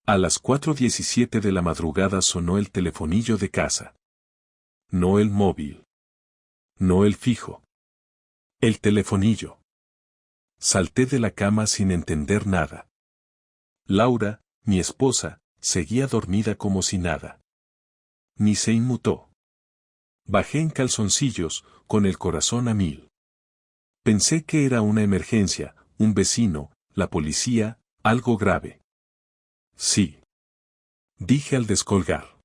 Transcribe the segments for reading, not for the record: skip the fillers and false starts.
A las 4:17 de la madrugada sonó el telefonillo de casa. No el móvil. No el fijo. El telefonillo. Salté de la cama sin entender nada. Laura, mi esposa, seguía dormida como si nada. Ni se inmutó. Bajé en calzoncillos, con el corazón a 1000. Pensé que era una emergencia, un vecino, la policía, algo grave. Sí. Dije al descolgar.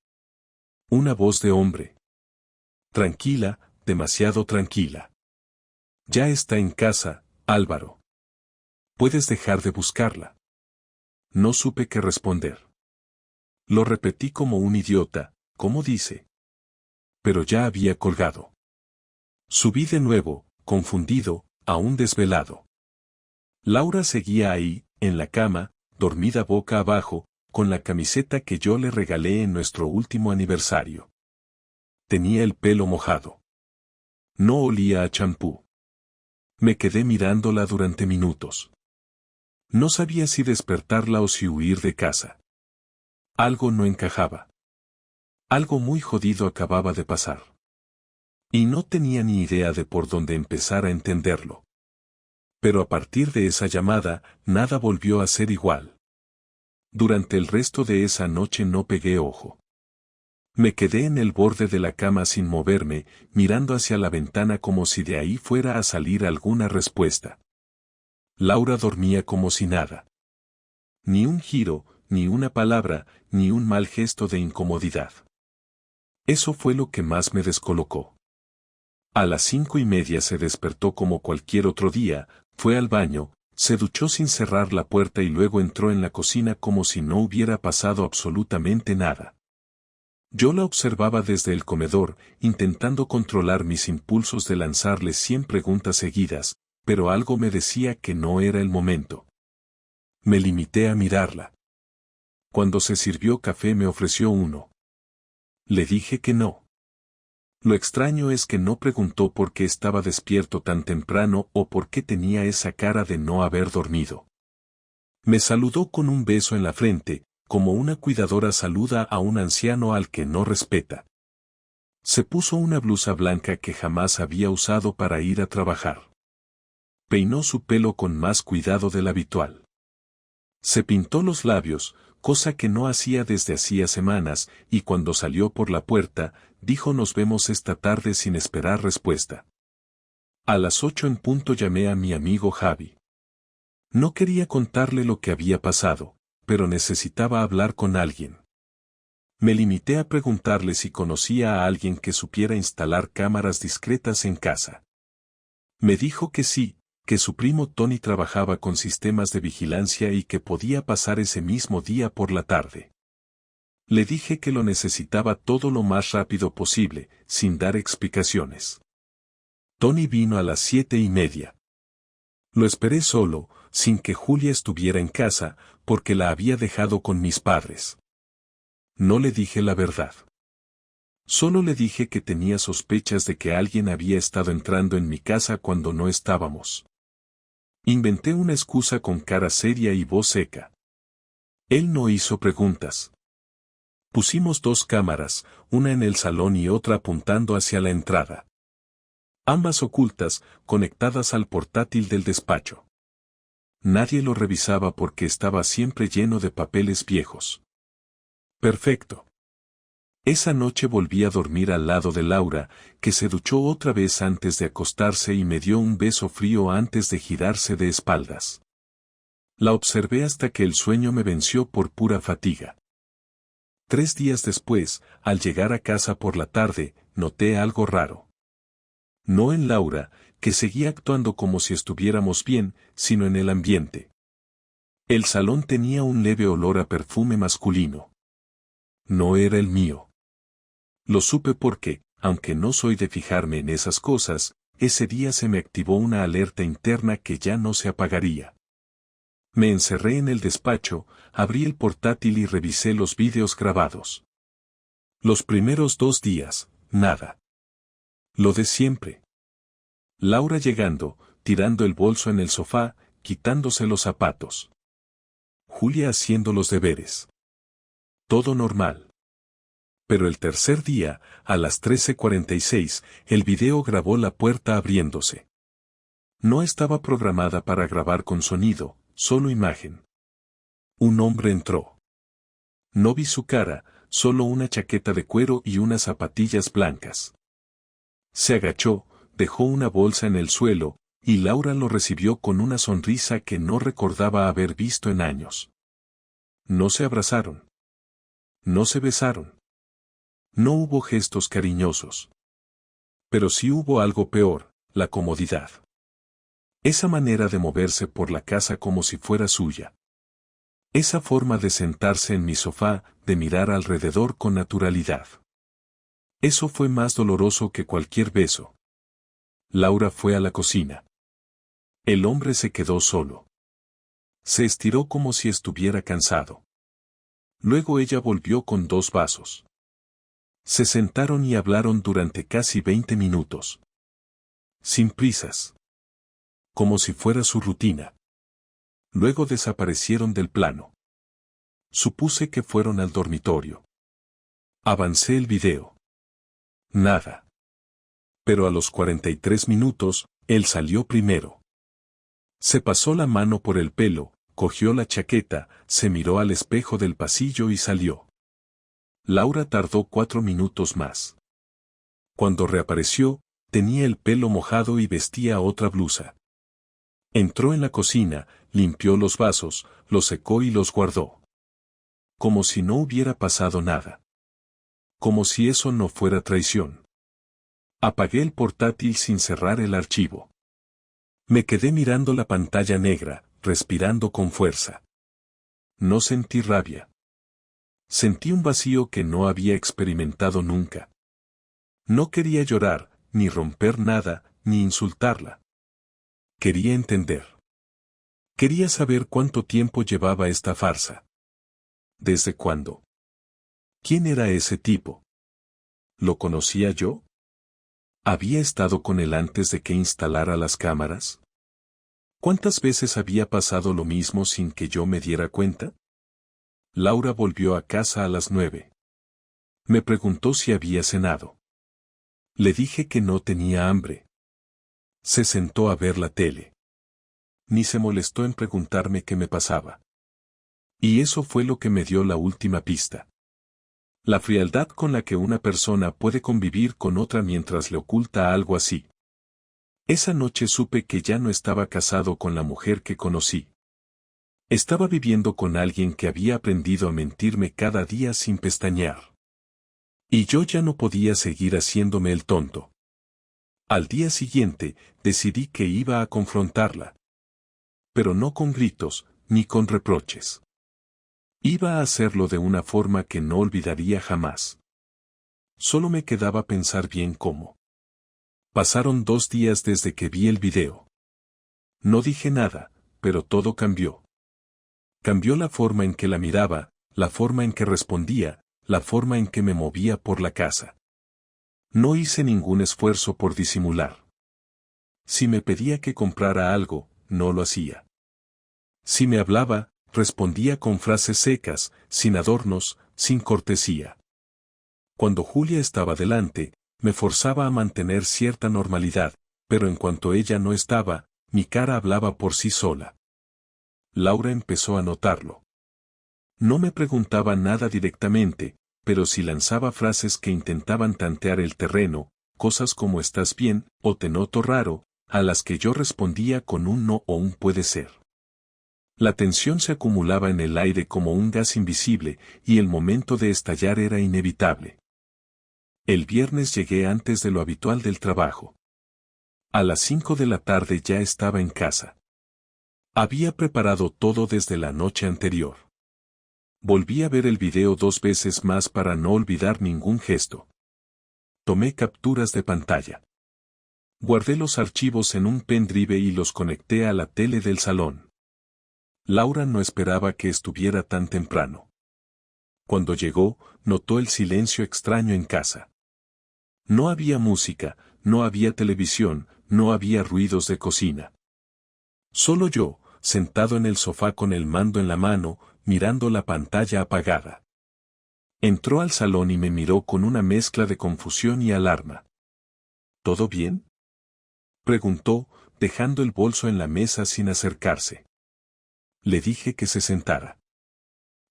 Una voz de hombre. Tranquila, demasiado tranquila. Ya está en casa, Álvaro. Puedes dejar de buscarla. No supe qué responder. Lo repetí como un idiota, ¿cómo dice? Pero ya había colgado. Subí de nuevo, confundido, aún desvelado. Laura seguía ahí, en la cama, dormida boca abajo, con la camiseta que yo le regalé en nuestro último aniversario. Tenía el pelo mojado. No olía a champú. Me quedé mirándola durante minutos. No sabía si despertarla o si huir de casa. Algo no encajaba. Algo muy jodido acababa de pasar. Y no tenía ni idea de por dónde empezar a entenderlo. Pero a partir de esa llamada, nada volvió a ser igual. Durante el resto de esa noche no pegué ojo. Me quedé en el borde de la cama sin moverme, mirando hacia la ventana como si de ahí fuera a salir alguna respuesta. Laura dormía como si nada. Ni un giro, ni una palabra, ni un mal gesto de incomodidad. Eso fue lo que más me descolocó. A las 5:30 se despertó como cualquier otro día, fue al baño, se duchó sin cerrar la puerta y luego entró en la cocina como si no hubiera pasado absolutamente nada. Yo la observaba desde el comedor, intentando controlar mis impulsos de lanzarle 100 preguntas seguidas, pero algo me decía que no era el momento. Me limité a mirarla. Cuando se sirvió café me ofreció uno. Le dije que no. Lo extraño es que no preguntó por qué estaba despierto tan temprano o por qué tenía esa cara de no haber dormido. Me saludó con un beso en la frente, como una cuidadora saluda a un anciano al que no respeta. Se puso una blusa blanca que jamás había usado para ir a trabajar. Peinó su pelo con más cuidado del habitual. Se pintó los labios, cosa que no hacía desde hacía semanas, y cuando salió por la puerta, dijo nos vemos esta tarde sin esperar respuesta. A las 8 en punto llamé a mi amigo Javi. No quería contarle lo que había pasado, pero necesitaba hablar con alguien. Me limité a preguntarle si conocía a alguien que supiera instalar cámaras discretas en casa. Me dijo que sí, que su primo Tony trabajaba con sistemas de vigilancia y que podía pasar ese mismo día por la tarde. Le dije que lo necesitaba todo lo más rápido posible, sin dar explicaciones. Tony vino a las 7:30. Lo esperé solo, sin que Julia estuviera en casa, porque la había dejado con mis padres. No le dije la verdad. Solo le dije que tenía sospechas de que alguien había estado entrando en mi casa cuando no estábamos. Inventé una excusa con cara seria y voz seca. Él no hizo preguntas. Pusimos 2 cámaras, una en el salón y otra apuntando hacia la entrada. Ambas ocultas, conectadas al portátil del despacho. Nadie lo revisaba porque estaba siempre lleno de papeles viejos. Perfecto. Esa noche volví a dormir al lado de Laura, que se duchó otra vez antes de acostarse y me dio un beso frío antes de girarse de espaldas. La observé hasta que el sueño me venció por pura fatiga. 3 días después, al llegar a casa por la tarde, noté algo raro. No en Laura, que seguía actuando como si estuviéramos bien, sino en el ambiente. El salón tenía un leve olor a perfume masculino. No era el mío. Lo supe porque, aunque no soy de fijarme en esas cosas, ese día se me activó una alerta interna que ya no se apagaría. Me encerré en el despacho, abrí el portátil y revisé los vídeos grabados. Los primeros 2 días, nada. Lo de siempre. Laura llegando, tirando el bolso en el sofá, quitándose los zapatos. Julia haciendo los deberes. Todo normal. Pero el tercer día, a las 13:46, el video grabó la puerta abriéndose. No estaba programada para grabar con sonido, solo imagen. Un hombre entró. No vi su cara, solo una chaqueta de cuero y unas zapatillas blancas. Se agachó, dejó una bolsa en el suelo, y Laura lo recibió con una sonrisa que no recordaba haber visto en años. No se abrazaron. No se besaron. No hubo gestos cariñosos. Pero sí hubo algo peor, la comodidad. Esa manera de moverse por la casa como si fuera suya. Esa forma de sentarse en mi sofá, de mirar alrededor con naturalidad. Eso fue más doloroso que cualquier beso. Laura fue a la cocina. El hombre se quedó solo. Se estiró como si estuviera cansado. Luego ella volvió con 2 vasos. Se sentaron y hablaron durante casi 20 minutos. Sin prisas. Como si fuera su rutina. Luego desaparecieron del plano. Supuse que fueron al dormitorio. Avancé el video. Nada. Pero a los 43 minutos, él salió primero. Se pasó la mano por el pelo, cogió la chaqueta, se miró al espejo del pasillo y salió. Laura tardó 4 minutos más. Cuando reapareció, tenía el pelo mojado y vestía otra blusa. Entró en la cocina, limpió los vasos, los secó y los guardó. Como si no hubiera pasado nada. Como si eso no fuera traición. Apagué el portátil sin cerrar el archivo. Me quedé mirando la pantalla negra, respirando con fuerza. No sentí rabia. Sentí un vacío que no había experimentado nunca. No quería llorar, ni romper nada, ni insultarla. Quería entender. Quería saber cuánto tiempo llevaba esta farsa. ¿Desde cuándo? ¿Quién era ese tipo? ¿Lo conocía yo? ¿Había estado con él antes de que instalara las cámaras? ¿Cuántas veces había pasado lo mismo sin que yo me diera cuenta? Laura volvió a casa a las 9. Me preguntó si había cenado. Le dije que no tenía hambre. Se sentó a ver la tele. Ni se molestó en preguntarme qué me pasaba. Y eso fue lo que me dio la última pista. La frialdad con la que una persona puede convivir con otra mientras le oculta algo así. Esa noche supe que ya no estaba casado con la mujer que conocí. Estaba viviendo con alguien que había aprendido a mentirme cada día sin pestañear. Y yo ya no podía seguir haciéndome el tonto. Al día siguiente, decidí que iba a confrontarla. Pero no con gritos, ni con reproches. Iba a hacerlo de una forma que no olvidaría jamás. Solo me quedaba pensar bien cómo. Pasaron 2 días desde que vi el video. No dije nada, pero todo cambió. Cambió la forma en que la miraba, la forma en que respondía, la forma en que me movía por la casa. No hice ningún esfuerzo por disimular. Si me pedía que comprara algo, no lo hacía. Si me hablaba, respondía con frases secas, sin adornos, sin cortesía. Cuando Julia estaba delante, me forzaba a mantener cierta normalidad, pero en cuanto ella no estaba, mi cara hablaba por sí sola. Laura empezó a notarlo. No me preguntaba nada directamente, pero sí lanzaba frases que intentaban tantear el terreno, cosas como ¿estás bien? O te noto raro, a las que yo respondía con un no o un puede ser. La tensión se acumulaba en el aire como un gas invisible, y el momento de estallar era inevitable. El viernes llegué antes de lo habitual del trabajo. A las 5 de la tarde ya estaba en casa. Había preparado todo desde la noche anterior. Volví a ver el video 2 veces más para no olvidar ningún gesto. Tomé capturas de pantalla. Guardé los archivos en un pendrive y los conecté a la tele del salón. Laura no esperaba que estuviera tan temprano. Cuando llegó, notó el silencio extraño en casa. No había música, no había televisión, no había ruidos de cocina. Solo yo, sentado en el sofá con el mando en la mano, mirando la pantalla apagada. Entró al salón y me miró con una mezcla de confusión y alarma. ¿Todo bien?, preguntó, dejando el bolso en la mesa sin acercarse. Le dije que se sentara.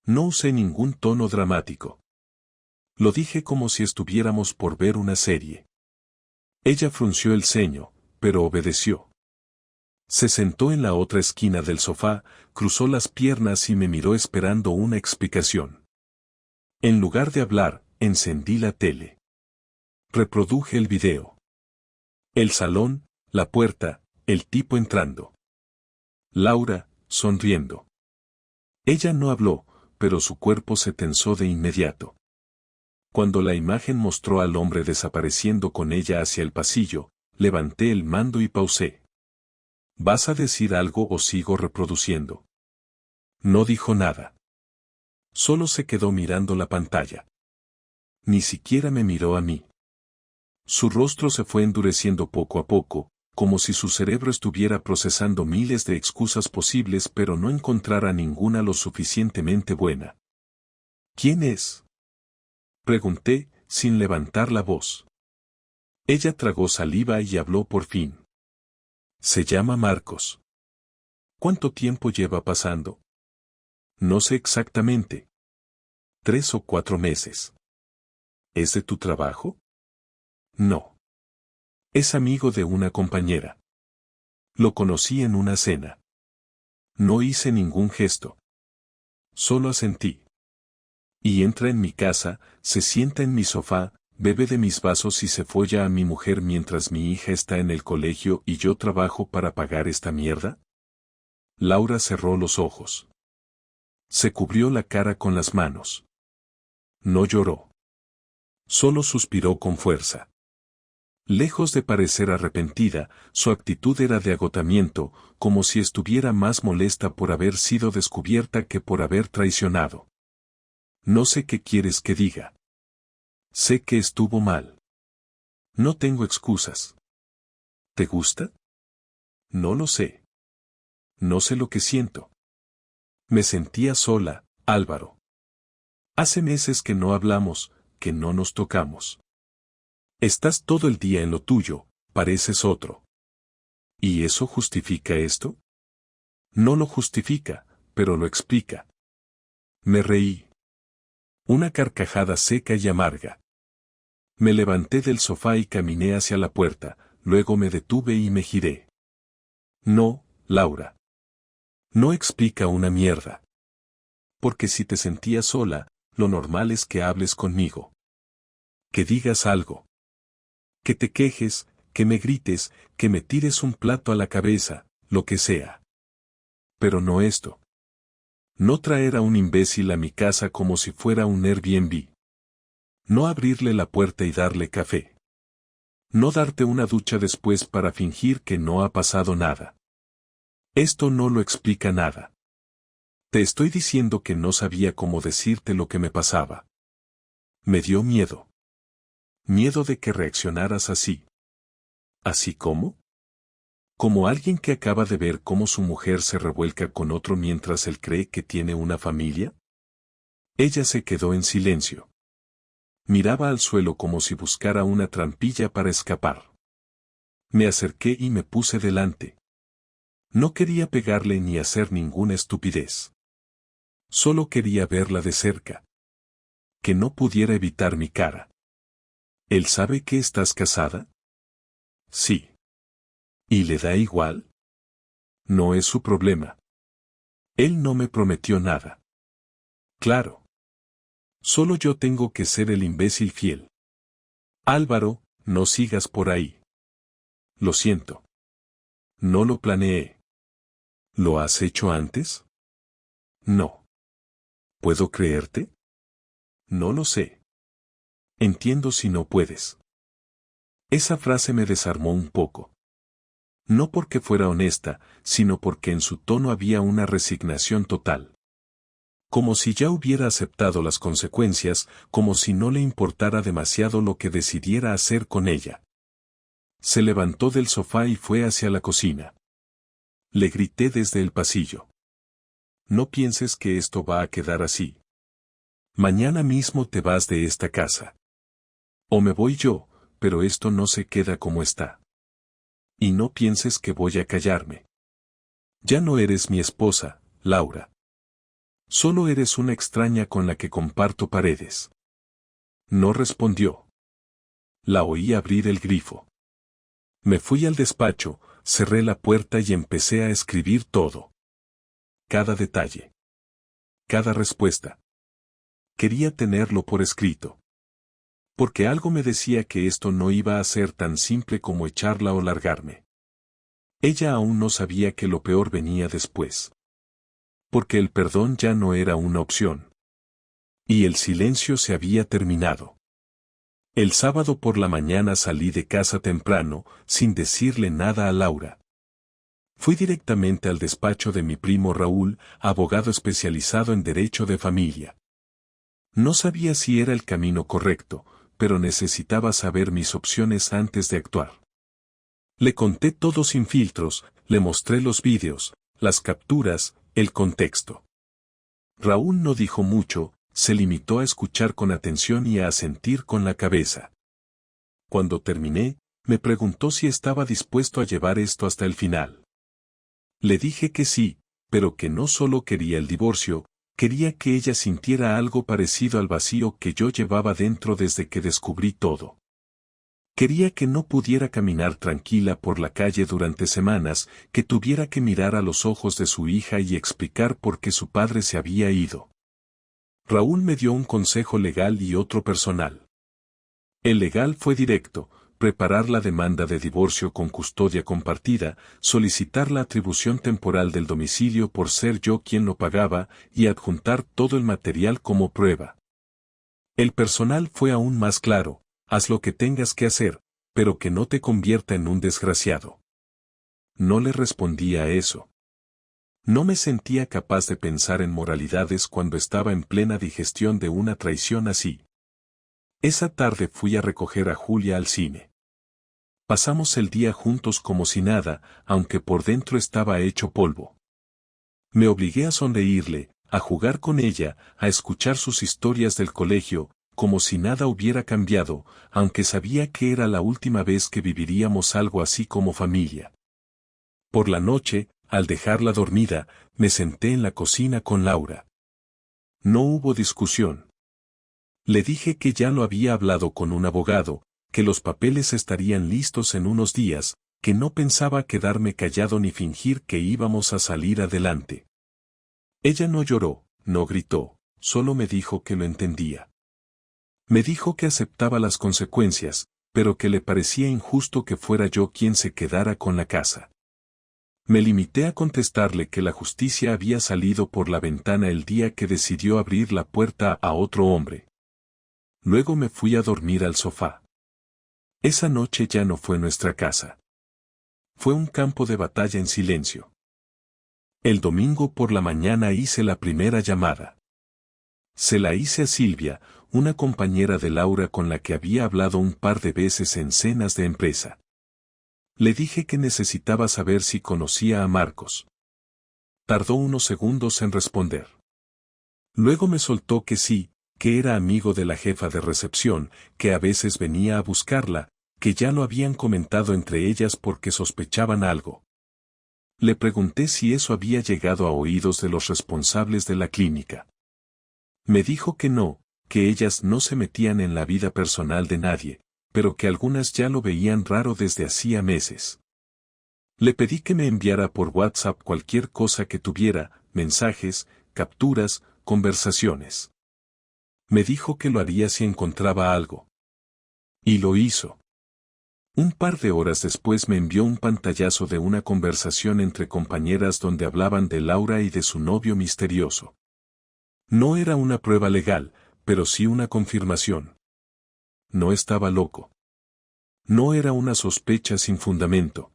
No usé ningún tono dramático. Lo dije como si estuviéramos por ver una serie. Ella frunció el ceño, pero obedeció. Se sentó en la otra esquina del sofá, cruzó las piernas y me miró esperando una explicación. En lugar de hablar, encendí la tele. Reproduje el video. El salón, la puerta, el tipo entrando. Laura, sonriendo. Ella no habló, pero su cuerpo se tensó de inmediato. Cuando la imagen mostró al hombre desapareciendo con ella hacia el pasillo, levanté el mando y pausé. ¿Vas a decir algo o sigo reproduciendo? No dijo nada. Solo se quedó mirando la pantalla. Ni siquiera me miró a mí. Su rostro se fue endureciendo poco a poco, como si su cerebro estuviera procesando miles de excusas posibles pero no encontrara ninguna lo suficientemente buena. ¿Quién es?, pregunté, sin levantar la voz. Ella tragó saliva y habló por fin. Se llama Marcos. ¿Cuánto tiempo lleva pasando? No sé exactamente. 3 o 4 meses. ¿Es de tu trabajo? No. Es amigo de una compañera. Lo conocí en una cena. No hice ningún gesto. Solo asentí. Y entra en mi casa, se sienta en mi sofá, bebe de mis vasos y se folla a mi mujer mientras mi hija está en el colegio y yo trabajo para pagar esta mierda. Laura cerró los ojos. Se cubrió la cara con las manos. No lloró. Solo suspiró con fuerza. Lejos de parecer arrepentida, su actitud era de agotamiento, como si estuviera más molesta por haber sido descubierta que por haber traicionado. No sé qué quieres que diga. Sé que estuvo mal. No tengo excusas. ¿Te gusta? No lo sé. No sé lo que siento. Me sentía sola, Álvaro. Hace meses que no hablamos, que no nos tocamos. Estás todo el día en lo tuyo, pareces otro. ¿Y eso justifica esto? No lo justifica, pero lo explica. Me reí. Una carcajada seca y amarga. Me levanté del sofá y caminé hacia la puerta, luego me detuve y me giré. No, Laura. No explica una mierda. Porque si te sentías sola, lo normal es que hables conmigo. Que digas algo. Que te quejes, que me grites, que me tires un plato a la cabeza, lo que sea. Pero no esto. No traer a un imbécil a mi casa como si fuera un Airbnb. No abrirle la puerta y darle café. No darte una ducha después para fingir que no ha pasado nada. Esto no lo explica nada. Te estoy diciendo que no sabía cómo decirte lo que me pasaba. Me dio miedo. Miedo de que reaccionaras así. ¿Así cómo? Como alguien que acaba de ver cómo su mujer se revuelca con otro mientras él cree que tiene una familia. Ella se quedó en silencio. Miraba al suelo como si buscara una trampilla para escapar. Me acerqué y me puse delante. No quería pegarle ni hacer ninguna estupidez. Solo quería verla de cerca. Que no pudiera evitar mi cara. ¿Él sabe que estás casada? Sí. ¿Y le da igual? No es su problema. Él no me prometió nada. Claro. Solo yo tengo que ser el imbécil fiel. Álvaro, no sigas por ahí. Lo siento. No lo planeé. ¿Lo has hecho antes? No. ¿Puedo creerte? No lo sé. Entiendo si no puedes. Esa frase me desarmó un poco. No porque fuera honesta, sino porque en su tono había una resignación total. Como si ya hubiera aceptado las consecuencias, como si no le importara demasiado lo que decidiera hacer con ella. Se levantó del sofá y fue hacia la cocina. Le grité desde el pasillo. No pienses que esto va a quedar así. Mañana mismo te vas de esta casa. O me voy yo, pero esto no se queda como está. Y no pienses que voy a callarme. Ya no eres mi esposa, Laura. Solo eres una extraña con la que comparto paredes. No respondió. La oí abrir el grifo. Me fui al despacho, cerré la puerta y empecé a escribir todo. Cada detalle. Cada respuesta. Quería tenerlo por escrito. Porque algo me decía que esto no iba a ser tan simple como echarla o largarme. Ella aún no sabía que lo peor venía después. Porque el perdón ya no era una opción. Y el silencio se había terminado. El sábado por la mañana salí de casa temprano, sin decirle nada a Laura. Fui directamente al despacho de mi primo Raúl, abogado especializado en derecho de familia. No sabía si era el camino correcto, pero necesitaba saber mis opciones antes de actuar. Le conté todo sin filtros, le mostré los vídeos, las capturas, el contexto. Raúl no dijo mucho, se limitó a escuchar con atención y a asentir con la cabeza. Cuando terminé, me preguntó si estaba dispuesto a llevar esto hasta el final. Le dije que sí, pero que no solo quería el divorcio, quería que ella sintiera algo parecido al vacío que yo llevaba dentro desde que descubrí todo. Quería que no pudiera caminar tranquila por la calle durante semanas, que tuviera que mirar a los ojos de su hija y explicar por qué su padre se había ido. Raúl me dio un consejo legal y otro personal. El legal fue directo: preparar la demanda de divorcio con custodia compartida, solicitar la atribución temporal del domicilio por ser yo quien lo pagaba y adjuntar todo el material como prueba. El personal fue aún más claro: haz lo que tengas que hacer, pero que no te convierta en un desgraciado. No le respondí a eso. No me sentía capaz de pensar en moralidades cuando estaba en plena digestión de una traición así. Esa tarde fui a recoger a Julia al cine. Pasamos el día juntos como si nada, aunque por dentro estaba hecho polvo. Me obligué a sonreírle, a jugar con ella, a escuchar sus historias del colegio, como si nada hubiera cambiado, aunque sabía que era la última vez que viviríamos algo así como familia. Por la noche, al dejarla dormida, me senté en la cocina con Laura. No hubo discusión. Le dije que ya lo había hablado con un abogado, que los papeles estarían listos en unos días, que no pensaba quedarme callado ni fingir que íbamos a salir adelante. Ella no lloró, no gritó, solo me dijo que lo entendía. Me dijo que aceptaba las consecuencias, pero que le parecía injusto que fuera yo quien se quedara con la casa. Me limité a contestarle que la justicia había salido por la ventana el día que decidió abrir la puerta a otro hombre. Luego me fui a dormir al sofá. Esa noche ya no fue nuestra casa. Fue un campo de batalla en silencio. El domingo por la mañana hice la primera llamada. Se la hice a Silvia, una compañera de Laura con la que había hablado un par de veces en cenas de empresa. Le dije que necesitaba saber si conocía a Marcos. Tardó unos segundos en responder. Luego me soltó que sí, que era amigo de la jefa de recepción, que a veces venía a buscarla, que ya lo habían comentado entre ellas porque sospechaban algo. Le pregunté si eso había llegado a oídos de los responsables de la clínica. Me dijo que no, que ellas no se metían en la vida personal de nadie, pero que algunas ya lo veían raro desde hacía meses. Le pedí que me enviara por WhatsApp cualquier cosa que tuviera, mensajes, capturas, conversaciones. Me dijo que lo haría si encontraba algo. Y lo hizo. Un par de horas después me envió un pantallazo de una conversación entre compañeras donde hablaban de Laura y de su novio misterioso. No era una prueba legal, pero sí una confirmación. No estaba loco. No era una sospecha sin fundamento.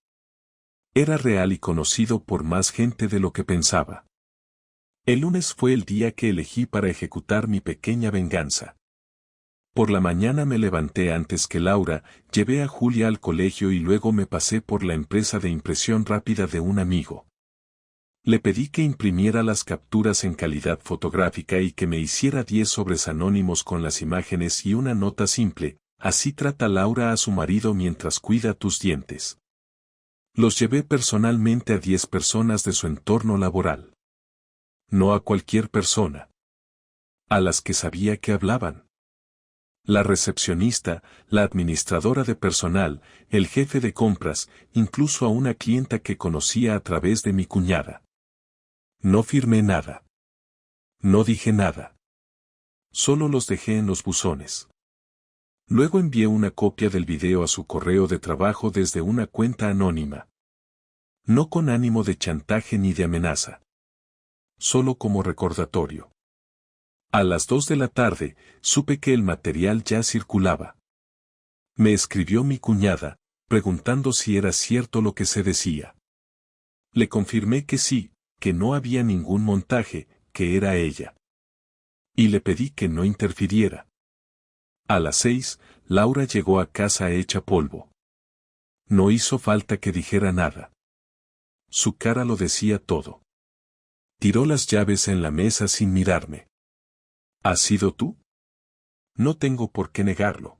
Era real y conocido por más gente de lo que pensaba. El lunes fue el día que elegí para ejecutar mi pequeña venganza. Por la mañana me levanté antes que Laura, llevé a Julia al colegio y luego me pasé por la empresa de impresión rápida de un amigo. Le pedí que imprimiera las capturas en calidad fotográfica y que me hiciera 10 sobres anónimos con las imágenes y una nota simple: así trata Laura a su marido mientras cuida tus dientes. Los llevé personalmente a 10 personas de su entorno laboral. No a cualquier persona. A las que sabía que hablaban. La recepcionista, la administradora de personal, el jefe de compras, incluso a una clienta que conocía a través de mi cuñada. No firmé nada. No dije nada. Solo los dejé en los buzones. Luego envié una copia del video a su correo de trabajo desde una cuenta anónima. No con ánimo de chantaje ni de amenaza. Solo como recordatorio. A las 2 de la tarde, supe que el material ya circulaba. Me escribió mi cuñada, preguntando si era cierto lo que se decía. Le confirmé que sí, que no había ningún montaje, que era ella. Y le pedí que no interfiriera. A las 6, Laura llegó a casa hecha polvo. No hizo falta que dijera nada. Su cara lo decía todo. Tiró las llaves en la mesa sin mirarme. ¿Has sido tú? No tengo por qué negarlo.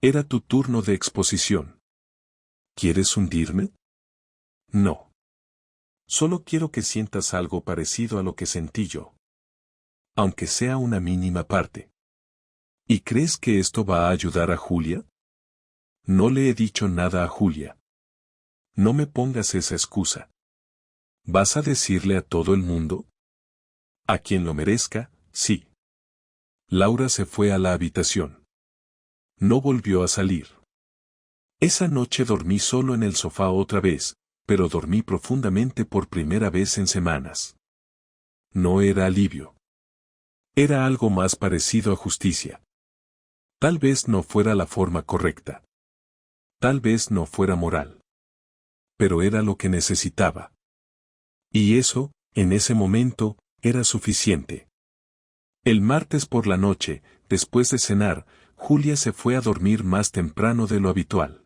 Era tu turno de exposición. ¿Quieres hundirme? No. Solo quiero que sientas algo parecido a lo que sentí yo. Aunque sea una mínima parte. ¿Y crees que esto va a ayudar a Julia? No le he dicho nada a Julia. No me pongas esa excusa. ¿Vas a decirle a todo el mundo? A quien lo merezca, sí. Laura se fue a la habitación. No volvió a salir. Esa noche dormí solo en el sofá otra vez, pero dormí profundamente por primera vez en semanas. No era alivio. Era algo más parecido a justicia. Tal vez no fuera la forma correcta. Tal vez no fuera moral. Pero era lo que necesitaba. Y eso, en ese momento, era suficiente. El martes por la noche, después de cenar, Julia se fue a dormir más temprano de lo habitual.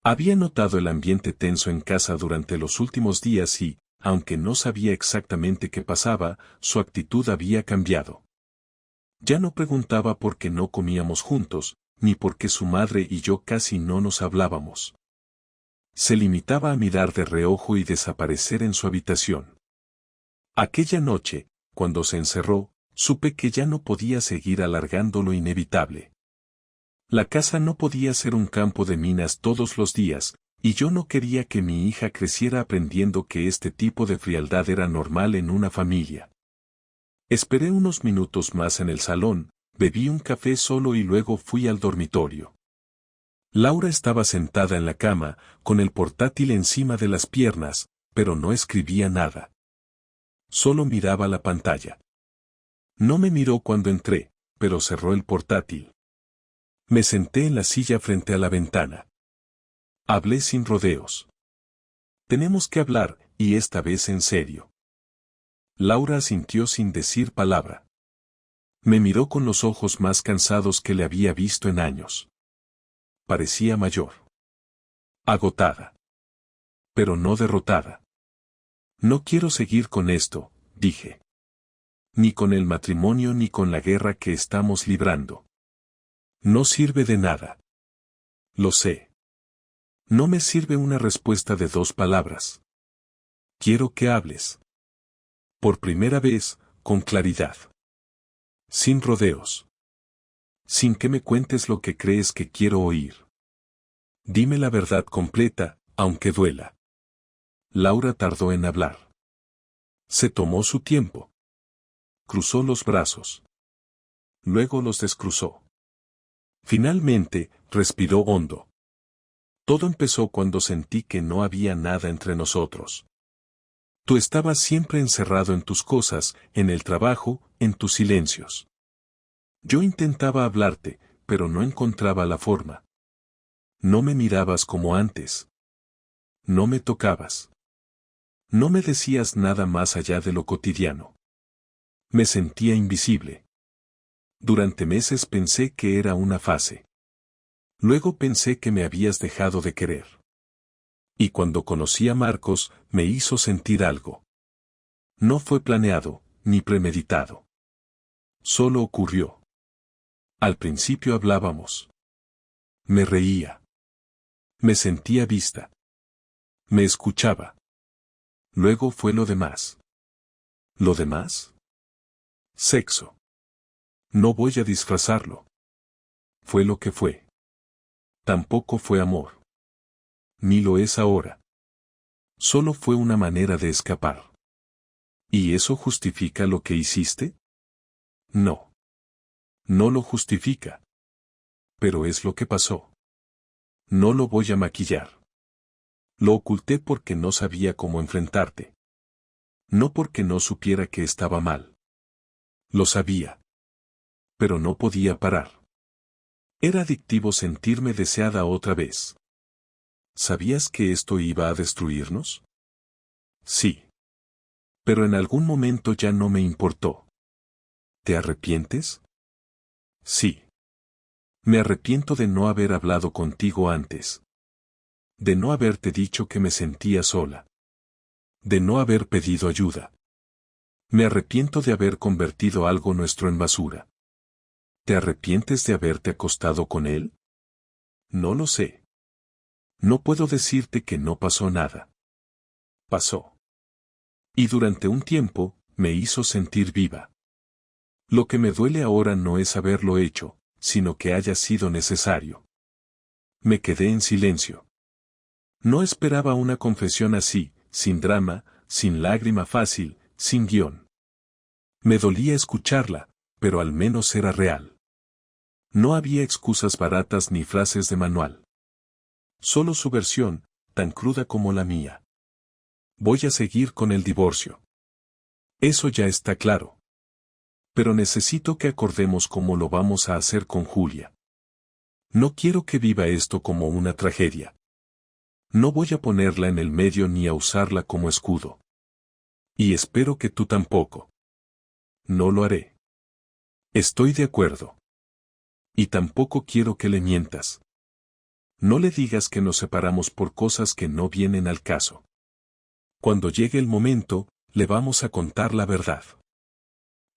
Había notado el ambiente tenso en casa durante los últimos días y, aunque no sabía exactamente qué pasaba, su actitud había cambiado. Ya no preguntaba por qué no comíamos juntos, ni por qué su madre y yo casi no nos hablábamos. Se limitaba a mirar de reojo y desaparecer en su habitación. Aquella noche, cuando se encerró, supe que ya no podía seguir alargando lo inevitable. La casa no podía ser un campo de minas todos los días, y yo no quería que mi hija creciera aprendiendo que este tipo de frialdad era normal en una familia. Esperé unos minutos más en el salón, bebí un café solo y luego fui al dormitorio. Laura estaba sentada en la cama, con el portátil encima de las piernas, pero no escribía nada. Solo miraba la pantalla. No me miró cuando entré, pero cerró el portátil. Me senté en la silla frente a la ventana. Hablé sin rodeos. Tenemos que hablar, y esta vez en serio. Laura asintió sin decir palabra. Me miró con los ojos más cansados que le había visto en años. Parecía mayor. Agotada. Pero no derrotada. No quiero seguir con esto, dije. Ni con el matrimonio ni con la guerra que estamos librando. No sirve de nada. Lo sé. No me sirve una respuesta de 2 palabras. Quiero que hables. Por primera vez, con claridad. Sin rodeos. Sin que me cuentes lo que crees que quiero oír. Dime la verdad completa, aunque duela. Laura tardó en hablar. Se tomó su tiempo. Cruzó los brazos. Luego los descruzó. Finalmente, respiró hondo. Todo empezó cuando sentí que no había nada entre nosotros. Tú estabas siempre encerrado en tus cosas, en el trabajo, en tus silencios. Yo intentaba hablarte, pero no encontraba la forma. No me mirabas como antes. No me tocabas. No me decías nada más allá de lo cotidiano. Me sentía invisible. Durante meses pensé que era una fase. Luego pensé que me habías dejado de querer. Y cuando conocí a Marcos, me hizo sentir algo. No fue planeado, ni premeditado. Solo ocurrió. Al principio hablábamos. Me reía. Me sentía vista. Me escuchaba. Luego fue lo demás. ¿Lo demás? Sexo. No voy a disfrazarlo. Fue lo que fue. Tampoco fue amor. Ni lo es ahora. Solo fue una manera de escapar. ¿Y eso justifica lo que hiciste? No. No lo justifica. Pero es lo que pasó. No lo voy a maquillar. Lo oculté porque no sabía cómo enfrentarte. No porque no supiera que estaba mal. Lo sabía. Pero no podía parar. Era adictivo sentirme deseada otra vez. ¿Sabías que esto iba a destruirnos? Sí. Pero en algún momento ya no me importó. ¿Te arrepientes? Sí. Me arrepiento de no haber hablado contigo antes. De no haberte dicho que me sentía sola. De no haber pedido ayuda. Me arrepiento de haber convertido algo nuestro en basura. ¿Te arrepientes de haberte acostado con él? No lo sé. No puedo decirte que no pasó nada. Pasó. Y durante un tiempo, me hizo sentir viva. Lo que me duele ahora no es haberlo hecho, sino que haya sido necesario. Me quedé en silencio. No esperaba una confesión así, sin drama, sin lágrima fácil, sin guión. Me dolía escucharla, pero al menos era real. No había excusas baratas ni frases de manual. Solo su versión, tan cruda como la mía. Voy a seguir con el divorcio. Eso ya está claro. Pero necesito que acordemos cómo lo vamos a hacer con Julia. No quiero que viva esto como una tragedia. No voy a ponerla en el medio ni a usarla como escudo. Y espero que tú tampoco. No lo haré. Estoy de acuerdo. Y tampoco quiero que le mientas. No le digas que nos separamos por cosas que no vienen al caso. Cuando llegue el momento, le vamos a contar la verdad.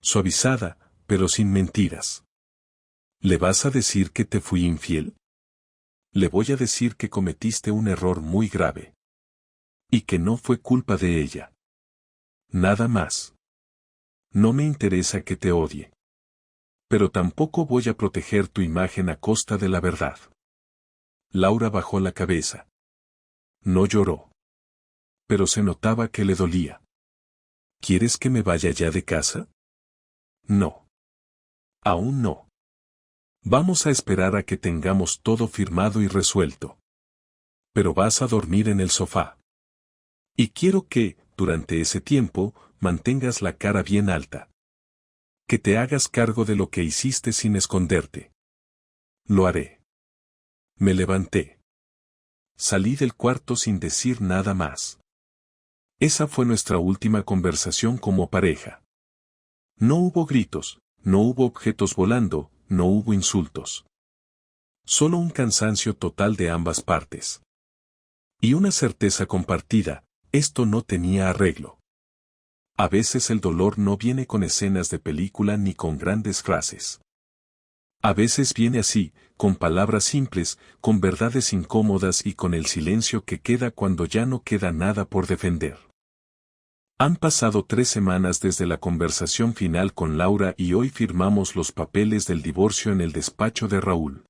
Suavizada, pero sin mentiras. ¿Le vas a decir que te fui infiel? Le voy a decir que cometiste un error muy grave. Y que no fue culpa de ella. Nada más. No me interesa que te odie. Pero tampoco voy a proteger tu imagen a costa de la verdad. Laura bajó la cabeza. No lloró. Pero se notaba que le dolía. ¿Quieres que me vaya ya de casa? No. Aún no. Vamos a esperar a que tengamos todo firmado y resuelto. Pero vas a dormir en el sofá. Y quiero que, durante ese tiempo, mantengas la cara bien alta. Que te hagas cargo de lo que hiciste sin esconderte. Lo haré. Me levanté. Salí del cuarto sin decir nada más. Esa fue nuestra última conversación como pareja. No hubo gritos, no hubo objetos volando, no hubo insultos. Solo un cansancio total de ambas partes. Y una certeza compartida, esto no tenía arreglo. A veces el dolor no viene con escenas de película ni con grandes frases. A veces viene así, con palabras simples, con verdades incómodas y con el silencio que queda cuando ya no queda nada por defender. Han pasado 3 semanas desde la conversación final con Laura y hoy firmamos los papeles del divorcio en el despacho de Raúl.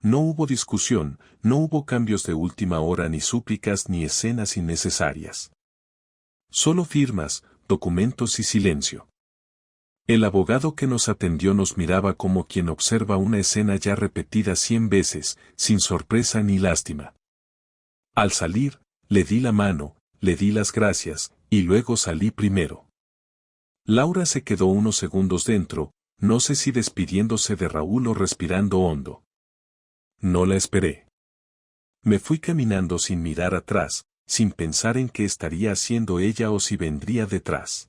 No hubo discusión, no hubo cambios de última hora ni súplicas ni escenas innecesarias. Solo firmas, documentos y silencio. El abogado que nos atendió nos miraba como quien observa una escena ya repetida 100 veces, sin sorpresa ni lástima. Al salir, le di la mano, le di las gracias, y luego salí primero. Laura se quedó unos segundos dentro, no sé si despidiéndose de Raúl o respirando hondo. No la esperé. Me fui caminando sin mirar atrás, sin pensar en qué estaría haciendo ella o si vendría detrás.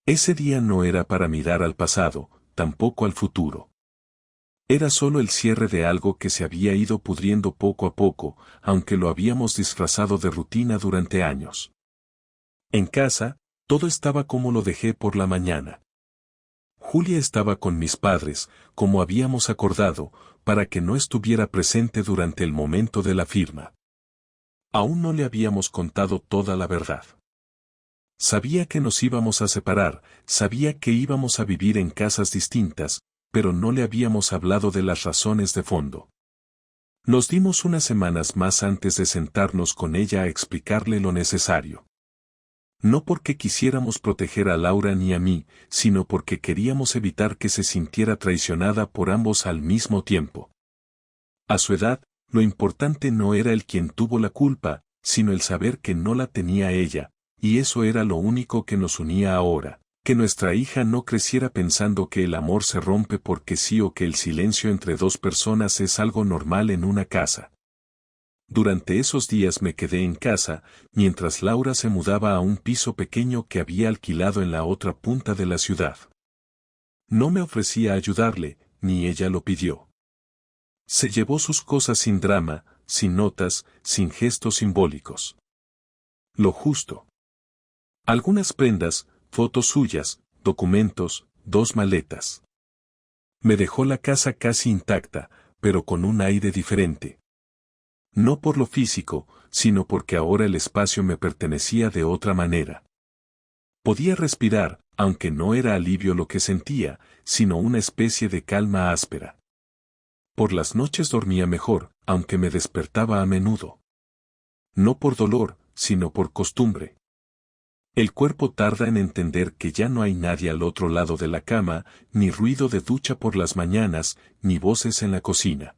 Ese día no era para mirar al pasado, tampoco al futuro. Era solo el cierre de algo que se había ido pudriendo poco a poco, aunque lo habíamos disfrazado de rutina durante años. En casa, todo estaba como lo dejé por la mañana. Julia estaba con mis padres, como habíamos acordado, para que no estuviera presente durante el momento de la firma. Aún no le habíamos contado toda la verdad. Sabía que nos íbamos a separar, sabía que íbamos a vivir en casas distintas, pero no le habíamos hablado de las razones de fondo. Nos dimos unas semanas más antes de sentarnos con ella a explicarle lo necesario. No porque quisiéramos proteger a Laura ni a mí, sino porque queríamos evitar que se sintiera traicionada por ambos al mismo tiempo. A su edad, lo importante no era el quien tuvo la culpa, sino el saber que no la tenía ella, y eso era lo único que nos unía ahora, que nuestra hija no creciera pensando que el amor se rompe porque sí o que el silencio entre dos personas es algo normal en una casa. Durante esos días me quedé en casa, mientras Laura se mudaba a un piso pequeño que había alquilado en la otra punta de la ciudad. No me ofrecía ayudarle, ni ella lo pidió. Se llevó sus cosas sin drama, sin notas, sin gestos simbólicos. Lo justo. Algunas prendas, fotos suyas, documentos, 2 maletas. Me dejó la casa casi intacta, pero con un aire diferente. No por lo físico, sino porque ahora el espacio me pertenecía de otra manera. Podía respirar, aunque no era alivio lo que sentía, sino una especie de calma áspera. Por las noches dormía mejor, aunque me despertaba a menudo. No por dolor, sino por costumbre. El cuerpo tarda en entender que ya no hay nadie al otro lado de la cama, ni ruido de ducha por las mañanas, ni voces en la cocina.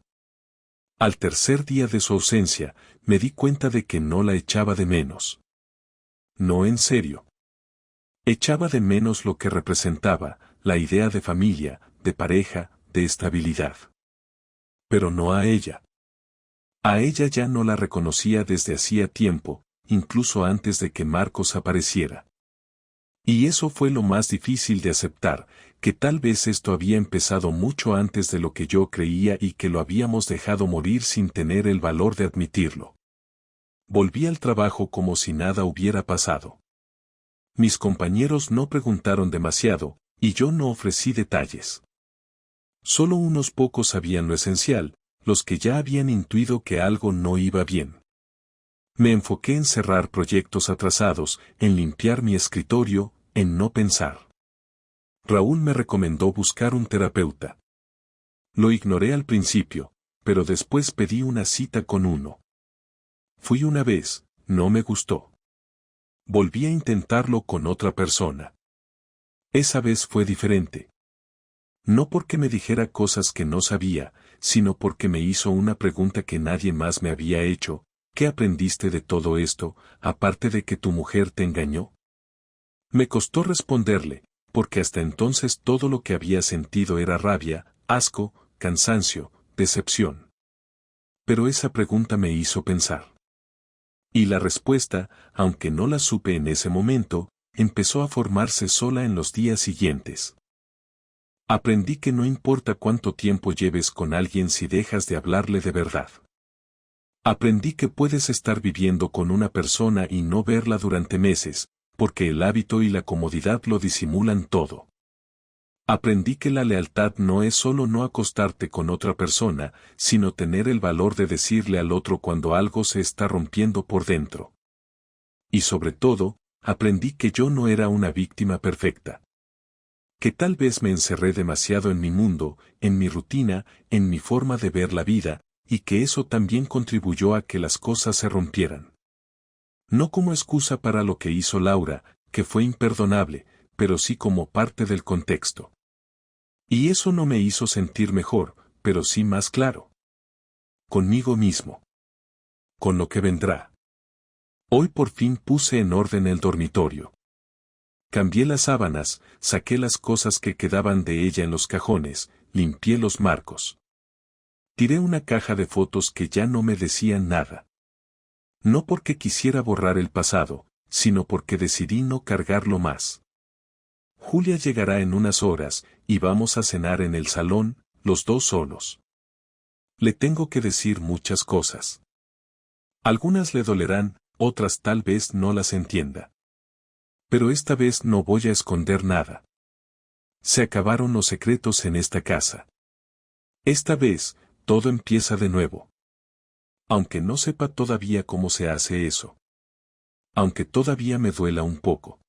Al tercer día de su ausencia, me di cuenta de que no la echaba de menos. No en serio. Echaba de menos lo que representaba, la idea de familia, de pareja, de estabilidad. Pero no a ella. A ella ya no la reconocía desde hacía tiempo, incluso antes de que Marcos apareciera. Y eso fue lo más difícil de aceptar, que tal vez esto había empezado mucho antes de lo que yo creía y que lo habíamos dejado morir sin tener el valor de admitirlo. Volví al trabajo como si nada hubiera pasado. Mis compañeros no preguntaron demasiado, y yo no ofrecí detalles. Solo unos pocos sabían lo esencial, los que ya habían intuido que algo no iba bien. Me enfoqué en cerrar proyectos atrasados, en limpiar mi escritorio, en no pensar. Raúl me recomendó buscar un terapeuta. Lo ignoré al principio, pero después pedí una cita con uno. Fui una vez, no me gustó. Volví a intentarlo con otra persona. Esa vez fue diferente. No porque me dijera cosas que no sabía, sino porque me hizo una pregunta que nadie más me había hecho. ¿Qué aprendiste de todo esto, aparte de que tu mujer te engañó? Me costó responderle, porque hasta entonces todo lo que había sentido era rabia, asco, cansancio, decepción. Pero esa pregunta me hizo pensar. Y la respuesta, aunque no la supe en ese momento, empezó a formarse sola en los días siguientes. Aprendí que no importa cuánto tiempo lleves con alguien si dejas de hablarle de verdad. Aprendí que puedes estar viviendo con una persona y no verla durante meses, porque el hábito y la comodidad lo disimulan todo. Aprendí que la lealtad no es solo no acostarte con otra persona, sino tener el valor de decirle al otro cuando algo se está rompiendo por dentro. Y sobre todo, aprendí que yo no era una víctima perfecta. Que tal vez me encerré demasiado en mi mundo, en mi rutina, en mi forma de ver la vida, y que eso también contribuyó a que las cosas se rompieran. No como excusa para lo que hizo Laura, que fue imperdonable, pero sí como parte del contexto. Y eso no me hizo sentir mejor, pero sí más claro. Conmigo mismo. Con lo que vendrá. Hoy por fin puse en orden el dormitorio. Cambié las sábanas, saqué las cosas que quedaban de ella en los cajones, limpié los marcos. Tiré una caja de fotos que ya no me decían nada. No porque quisiera borrar el pasado, sino porque decidí no cargarlo más. Julia llegará en unas horas, y vamos a cenar en el salón, los dos solos. Le tengo que decir muchas cosas. Algunas le dolerán, otras tal vez no las entienda. Pero esta vez no voy a esconder nada. Se acabaron los secretos en esta casa. Esta vez, todo empieza de nuevo. Aunque no sepa todavía cómo se hace eso. Aunque todavía me duela un poco.